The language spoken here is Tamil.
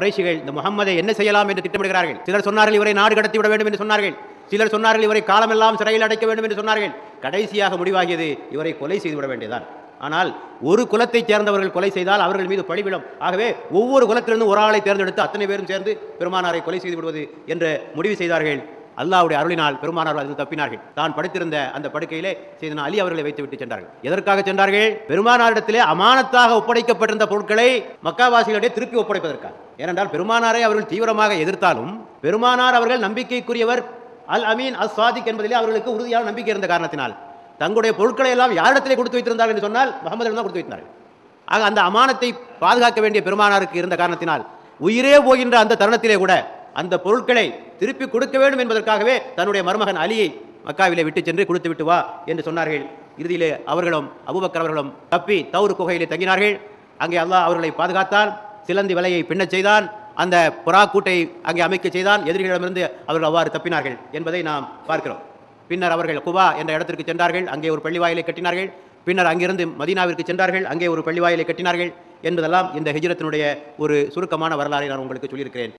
குறைஷிகள் இந்த முகம்மதை என்ன செய்யலாம் என்று திட்டமிடுகிறார்கள். சிலர் சொன்னார்கள் இவரை நாடு கடத்தி விட வேண்டும் என்று சொன்னார்கள். சிலர் சொன்னார்கள் இவரை காலமெல்லாம் சிறையில் அடைக்க வேண்டும் என்று சொன்னார்கள். கடைசியாக முடிவாகியது இவரை கொலை செய்துவிட வேண்டியதான். ஆனால் ஒரு குலத்தைச் சேர்ந்தவர்கள் கொலை செய்தால் அவர்கள் மீது பழிவிடும். ஆகவே ஒவ்வொரு குலத்திலிருந்தும் ஒரு ஆளை தேர்ந்தெடுத்து அத்தனை பேரும் சேர்ந்து பெருமானாரை கொலை செய்து விடுவது என்று முடிவு செய்தார்கள். அல்லாஹ்வுடைய அருளினால் பெருமானார் அதில் தப்பினார்கள். தான் படுத்திருந்த அந்த படுக்கையிலே செய்தனா அலி அவர்களை வைத்துவிட்டு சென்றார்கள். எதற்காக சென்றார்கள்? பெருமானாரிடத்திலே அமானத்தாக ஒப்படைக்கப்பட்டிருந்த பொருட்களை மக்காவாசிகளிடையே திருப்பி ஒப்படைப்பதற்காக. ஏனென்றால் பெருமானாரை அவர்கள் தீவிரமாக எதிர்த்தாலும் பெருமானார் அவர்கள் நம்பிக்கைக்குரியவர், அல் அமீன் அஸ் சாதிக் என்பதிலே அவர்களுக்கு உறுதியான நம்பிக்கை இருந்த காரணத்தினால் தங்களுடைய பொருட்களை எல்லாம் யாரிடத்திலே கொடுத்து வைத்திருந்தார்கள் என்று சொன்னால் முகமது தான் கொடுத்து வைத்தார்கள். ஆக அந்த அமானத்தை பாதுகாக்க வேண்டிய பெருமானாருக்கு இருந்த காரணத்தினால் உயிரே போகின்ற அந்த தருணத்திலே கூட அந்த பொருட்களை திருப்பி கொடுக்க வேண்டும் என்பதற்காகவே தன்னுடைய மருமகன் அலியை மக்காவிலே விட்டு சென்று கொடுத்து விட்டு வா என்று சொன்னார்கள். இறுதியிலே அவர்களும் அபூபக்கர் அவர்களும் தப்பி தௌர் குகையிலே தங்கினார்கள். அங்கே அல்லாஹ் அவர்களை பாதுகாத்தான். சிலந்தி வலையை பின்னச் செய்தான். அந்த புறா கூட்டை அங்கே அமைக்க செய்தான். எதிரிகளிடமிருந்து அவர்கள் அவ்வாறு தப்பினார்கள் என்பதை நாம் பார்க்கிறோம். பின்னர் அவர்கள் குபா என்ற இடத்திற்கு சென்றார்கள். அங்கே ஒரு பள்ளிவாயிலை கட்டினார்கள். பின்னர் அங்கிருந்து மதீனாவிற்கு சென்றார்கள். அங்கே ஒரு பள்ளிவாயிலை கட்டினார்கள் என்பதெல்லாம் இந்த ஹிஜ்ரத்தினுடைய ஒரு சுருக்கமான வரலாறை நான் உங்களுக்கு சொல்லியிருக்கிறேன்.